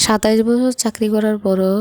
27 বছর চাকরি করার পরও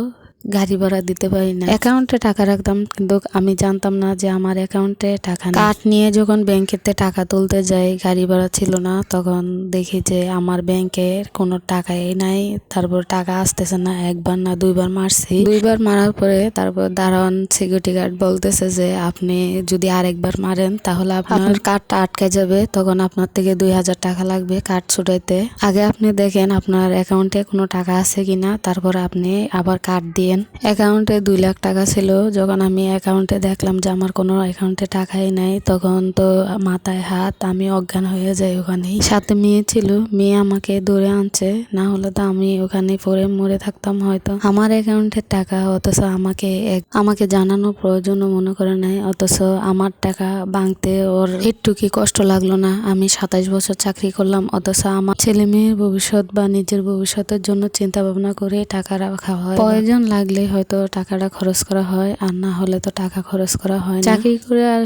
গাড়ি ভাড়া দিতে পারি না। অ্যাকাউন্টে টাকা রাখতাম, কিন্তু আমি জানতাম না যে আমার অ্যাকাউন্টে টাকা নেই। কার্ড নিয়ে যখন ব্যাংকেতে টাকা তুলতে যাই, গাড়ি ভাড়া ছিল না, তখন দেখি যে আমার ব্যাংকে কোনো টাকাই নাই। তারপর টাকা আসতেছে না। একবার না দুইবার মারছি। দুইবার মারার পরে তারপর দারোয়ান সিকিউরিটি গার্ড বলতেছে যে আপনি যদি আরেকবার মারেন তাহলে আপনার কার্ডটা আটকে যাবে, তখন আপনার থেকে 2000 টাকা লাগবে কার্ড ছুটাইতে। আগে আপনি দেখেন আপনার অ্যাকাউন্টে কোনো টাকা আছে কিনা, তারপর আপনি আবার কার্ড দিয়ে অ্যাকাউন্টে 2 লাখ টাকা ছিল। যখন আমি অ্যাকাউন্টে দেখলাম যে আমার কোনো অ্যাকাউন্টে টাকাই নাই, তখন তো মাথায় হাত, আমি অজ্ঞান হয়ে যাই ওখানেই। সাথে মেয়ে ছিল, মেয়ে আমাকে ধরে আনছে, না হলে তো আমি ওখানে পড়ে মরে থাকতাম হয়তো। আমার অ্যাকাউন্টের টাকা, অথচ আমাকে জানানো প্রয়োজনও মনে করে নাই, অথচ আমার টাকা ভাঙতে ওর একটু কি কষ্ট লাগলো না? আমি 27 বছর চাকরি করলাম, অথচ আমার ছেলে মেয়ের ভবিষ্যৎ বা নিজের ভবিষ্যতের জন্য চিন্তা ভাবনা করে টাকা রাখা হয়। প্রয়োজন লাগলে হয়তো টাকাটা খরচ করা হয়, আর না হলে তো টাকা খরচ করা হয় না। চাকরি করে আর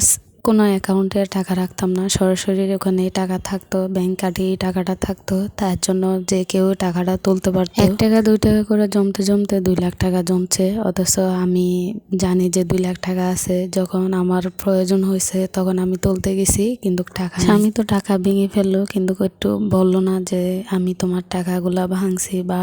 কোনো অ্যাকাউন্টে টাকা রাখতাম না, সরাসরি ওখানে টাকা থাকতো, ব্যাংক কার্ডে টাকাটা থাকতো, তার জন্য যে কেউ টাকাটা তুলতে পারতো। 1 টাকা 2 টাকা করে জমতে জমতে 2 লাখ টাকা জমছে, অথচ আমি জানি যে 2 লাখ টাকা আছে। যখন আমার প্রয়োজন হয়েছে তখন আমি তুলতে গেছি, কিন্তু টাকা স্বামী তো টাকা ভেঙে ফেললো, কিন্তু একটু বললো না যে আমি তোমার টাকাগুলা ভাঙছি বা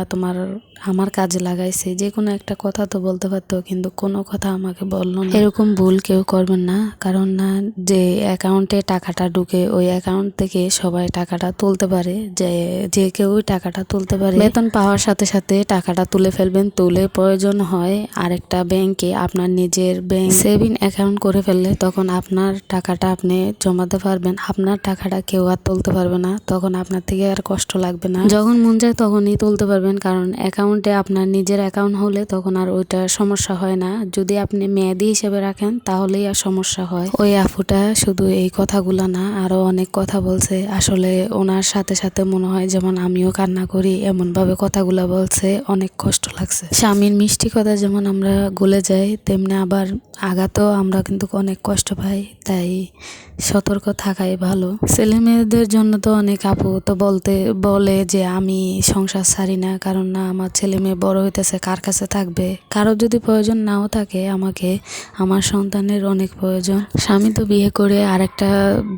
আমার কাজে লাগাইছি। যে কোনো একটা কথা তো বলতে পারতো, কিন্তু কোনো কথা আমাকে বললো না। এরকম ভুল কেউ করবেন না, কারণ না যে অ্যাকাউন্টে টাকাটা ঢুকে ওই অ্যাকাউন্ট থেকে সবাই টাকাটা তুলতে পারে, যে কেউ টাকাটা তুলতে পারে। বেতন পাওয়ার সাথে সাথে টাকাটা তুলে ফেলবেন, তুলে প্রয়োজন হয় আরেকটা ব্যাংকে আপনার নিজের ব্যাংক সেভিং অ্যাকাউন্ট করে ফেললে তখন আপনার টাকাটা আপনি জমাতে পারবেন। আপনার টাকাটা কেউ আর তুলতে পারবে না, তখন আপনার থেকে আর কষ্ট লাগবে না। যখন মন চায় তখনই তুলতে পারবেন, কারণ অ্যাকাউন্টে আপনার নিজের অ্যাকাউন্ট হলে তখন আর ওইটা সমস্যা হয় না। যদি আপনি মেয়াদি হিসেবে রাখেন তাহলেই আর সমস্যা হয়। ওই আপুটা শুধু এই কথাগুলো না, আরো অনেক কথা বলছে। আসলে ওনার সাথে সাথে মনে হয় যেমন আমিও কান্না করি, এমন ভাবে কথাগুলো বলছে, অনেক কষ্ট লাগছে। স্বামীর মিষ্টি কথা যেমন আমরা গলে যাই, তেমনি আবার আঘাতও আমরা কিন্তু অনেক কষ্ট পাই, তাই সতর্ক থাকাই ভালো। ছেলে মেয়েদের জন্য তো অনেক আপু তো বলে যে আমি সংসার ছাড়ি না, কারণ না আমার ছেলে মেয়ে বড় হইতেছে, কার কাছে থাকবে। কারো যদি প্রয়োজন নাও থাকে, আমাকে আমার সন্তানের অনেক প্রয়োজন। স্বামী তো বিয়ে করে আরেকটা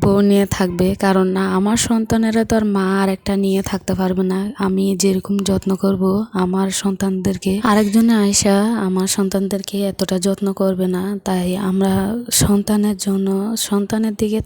বউ নিয়ে থাকবে, কারণ না আমার সন্তানেরা তো আর মা আর একটা নিয়ে থাকতে পারবে না। আমি যেরকম যত্ন করব আমার সন্তানদেরকে, আরেকজনে আয়সা আমার সন্তানদেরকে এতটা যত্ন করবে না। তাই আমরা সন্তানের জন্য, সন্তানের দিকে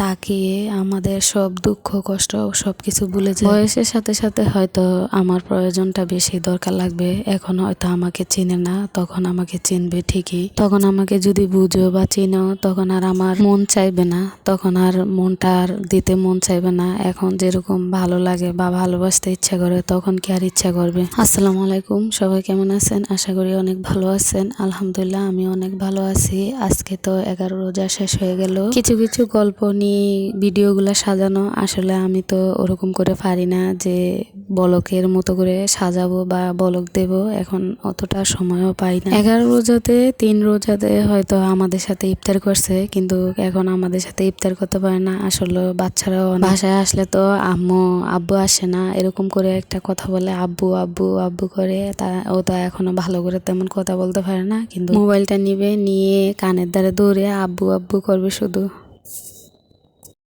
তাকিয়ে আমাদের সব দুঃখ কষ্ট সবকিছু ভুলে যাই। বয়সের সাথে সাথে হয়তো আমার প্রয়োজনটা বেশি দরকার লাগবে। এখন হয়তো আমাকে চিনে না, তখন আমাকে চিনবে ঠিকই। তখন আমাকে যদি বুঝো বা চিনো, তখন আর আমার মন চাইবে না, তখন আর মনটা আর দিতে মন চাইবে না। এখন যেরকম ভালো লাগে বা ভালোবাসতে ইচ্ছা করে, তখন কি আর ইচ্ছা করবে? আসসালামু আলাইকুম, সবাই কেমন আছেন? আশা করি অনেক ভালো আছেন। আলহামদুলিল্লাহ, আমি অনেক ভালো আছি। আজকে তো 11 রোজা শেষ হয়ে গেল। কিছু কিছু গল্প নিয়ে ভিডিওগুলো সাজানো, আসলে আমি তো ওরকম করে পারি না যে বলকের মতো করে সাজাবো বা বলক দেব, এখন অতটা সময়ও পাই না। 11 রোজাতে 3 রোজাতে হয়তো আমাদের সাথে ইফতার করছে, কিন্তু এখন আমাদের সাথে ইফতার করতে পারে না। আসলে বাচ্চারাও বাসায় আসলে তো আব্বু আসে না, এরকম করে একটা কথা বলে আব্বু আব্বু আব্বু করে। ও তো এখনো ভালো করে তেমন কথা বলতে পারে না, কিন্তু মোবাইলটা নিয়ে কানের দ্বারা দৌড়ে আব্বু আব্বু করবে শুধু।